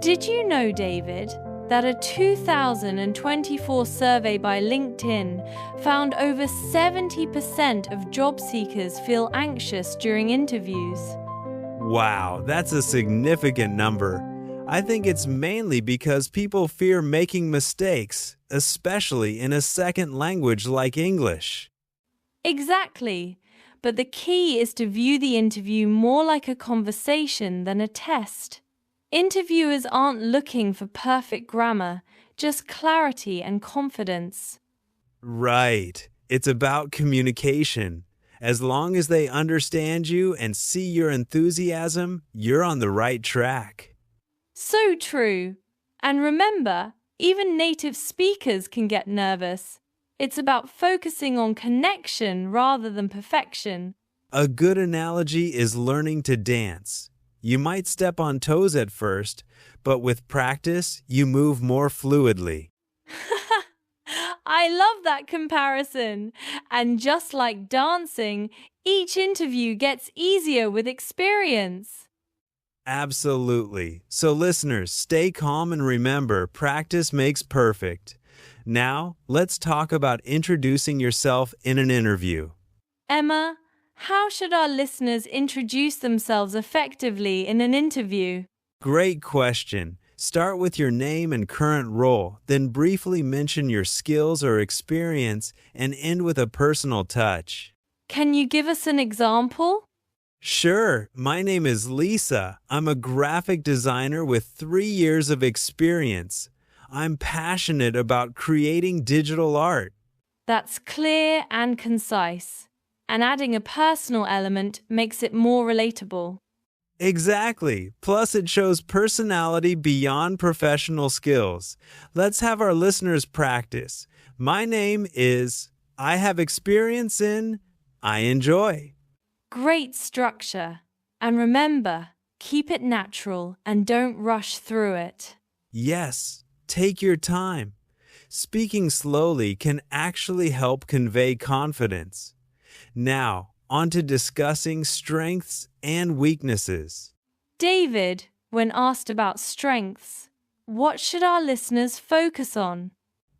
Did you know, David, that a 2024 survey by LinkedIn found over 70% of job seekers feel anxious during interviews? Wow, that's a significant number. I think it's mainly because people fear making mistakes, especially in a second language like English. Exactly. But the key is to view the interview more like a conversation than a test. Interviewers aren't looking for perfect grammar, just clarity and confidence. Right. It's about communication. As long as they understand you and see your enthusiasm, you're on the right track. So true. And remember, even native speakers can get nervous. It's about focusing on connection rather than perfection. A good analogy is learning to dance. You might step on toes at first, but with practice, you move more fluidly. I love that comparison. And just like dancing, each interview gets easier with experience. Absolutely. So listeners, stay calm and remember, practice makes perfect. Now, let's talk about introducing yourself in an interview. Emma, how should our listeners introduce themselves effectively in an interview? Great question. Start with your name and current role, then briefly mention your skills or experience, and end with a personal touch. Can you give us an example? Sure, my name is Lisa. I'm a graphic designer with 3 years of experience. I'm passionate about creating digital art. That's clear and concise, and adding a personal element makes it more relatable. Exactly. Plus, it shows personality beyond professional skills. Let's have our listeners practice. My name is, I have experience in, I enjoy. Great structure. And remember, keep it natural and don't rush through it. Yes, take your time. Speaking slowly can actually help convey confidence. Now, on to discussing strengths and weaknesses. David, when asked about strengths, what should our listeners focus on?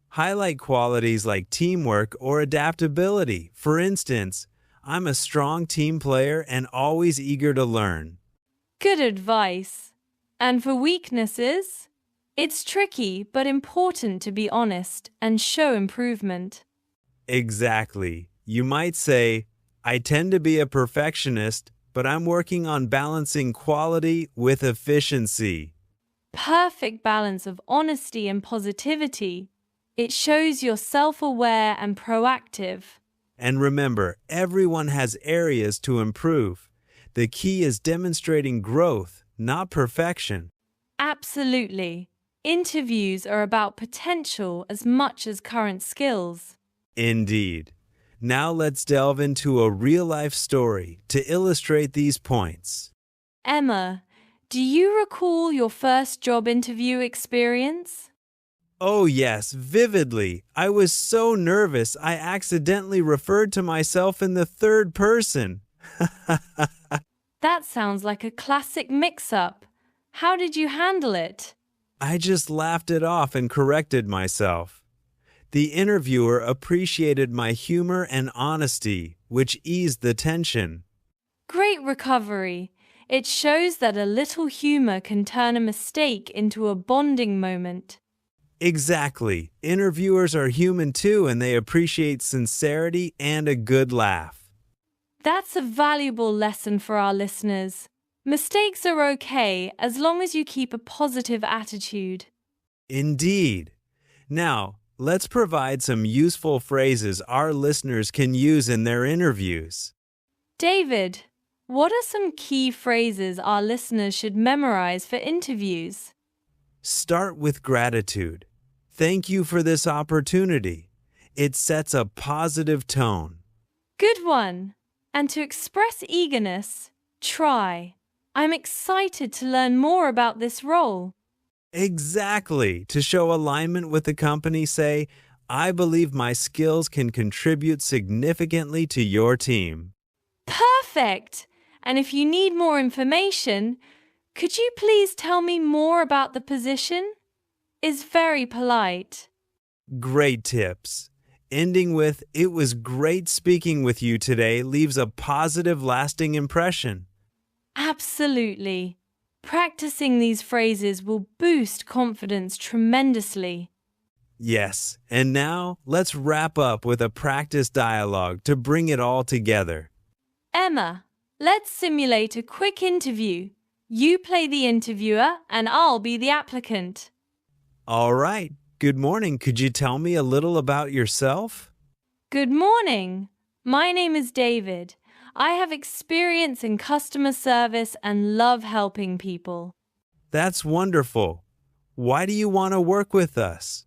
Highlight qualities like teamwork or adaptability. For instance, I'm a strong team player and always eager to learn. Good advice. And for weaknesses? It's tricky but important to be honest and show improvement. Exactly. You might say, I tend to be a perfectionist, but I'm working on balancing quality with efficiency. Perfect balance of honesty and positivity. It shows you're self-aware and proactive. And remember, everyone has areas to improve. The key is demonstrating growth, not perfection. Absolutely. Interviews are about potential as much as current skills. Indeed. Now let's delve into a real-life story to illustrate these points. Emma, do you recall your first job interview experience? Oh yes, vividly. I was so nervous I accidentally referred to myself in the third person. That sounds like a classic mix-up. How did you handle it? I just laughed it off and corrected myself. The interviewer appreciated my humor and honesty, which eased the tension. Great recovery. It shows that a little humor can turn a mistake into a bonding moment. Exactly. Interviewers are human too, and they appreciate sincerity and a good laugh. That's a valuable lesson for our listeners. Mistakes are okay as long as you keep a positive attitude. Indeed. Now, let's provide some useful phrases our listeners can use in their interviews. David, what are some key phrases our listeners should memorize for interviews? Start with gratitude. Thank you for this opportunity. It sets a positive tone. Good one. And to express eagerness, try. I'm excited to learn more about this role. Exactly. To show alignment with the company, say, I believe my skills can contribute significantly to your team. Perfect! And if you need more information, Could you please tell me more about the position? Is very polite. Great tips. Ending with, "It was great speaking with you today," leaves a positive, lasting impression. Absolutely. Practicing these phrases will boost confidence tremendously. Yes, and now let's wrap up with a practice dialogue to bring it all together. Emma, let's simulate a quick interview. You play the interviewer and I'll be the applicant. All right. Good morning. Could you tell me a little about yourself? Good morning. My name is David. I have experience in customer service and love helping people. That's wonderful. Why do you want to work with us?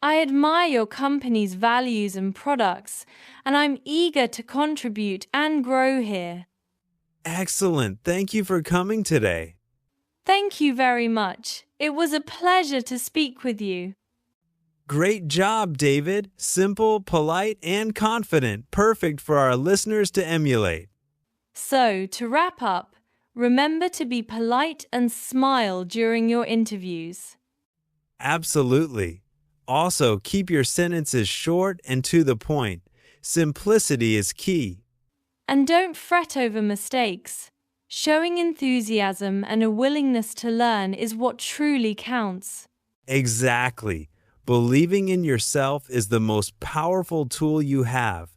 I admire your company's values and products, and I'm eager to contribute and grow here. Excellent. Thank you for coming today. Thank you very much. It was a pleasure to speak with you. Great job, David. Simple, polite, and confident. Perfect for our listeners to emulate. So, to wrap up, remember to be polite and smile during your interviews. Absolutely. Also, keep your sentences short and to the point. Simplicity is key. And don't fret over mistakes. Showing enthusiasm and a willingness to learn is what truly counts. Exactly. Believing in yourself is the most powerful tool you have.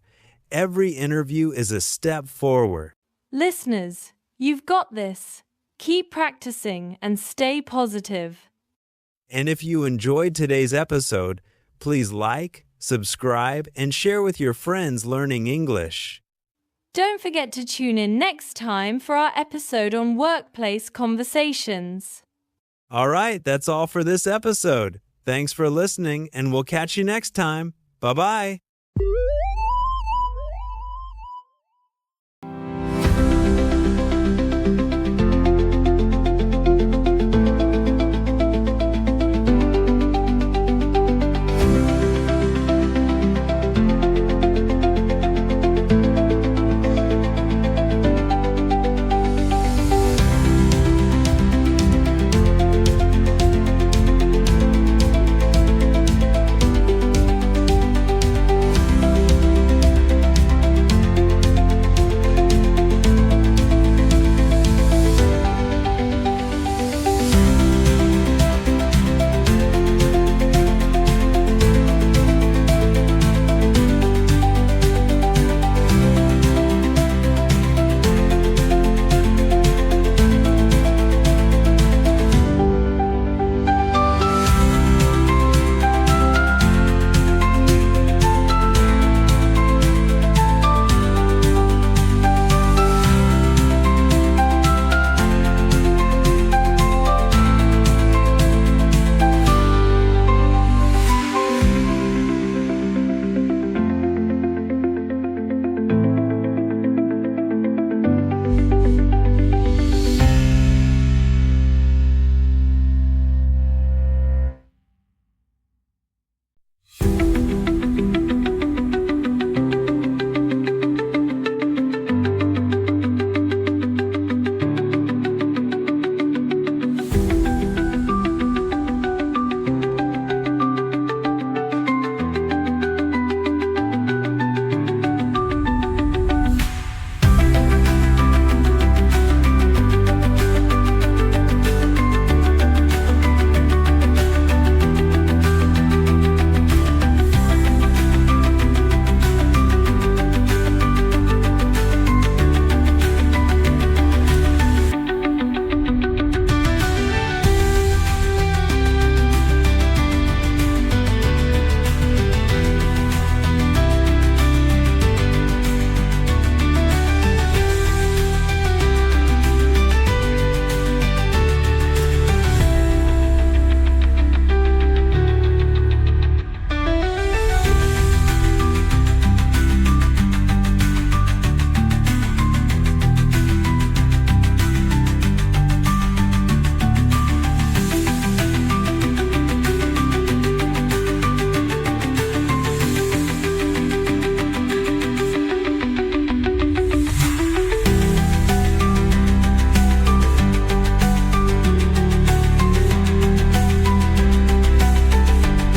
Every interview is a step forward. Listeners, you've got this. Keep practicing and stay positive. And if you enjoyed today's episode, please like, subscribe, and share with your friends learning English. Don't forget to tune in next time for our episode on workplace conversations. All right, that's all for this episode. Thanks for listening, and we'll catch you next time. Bye-bye.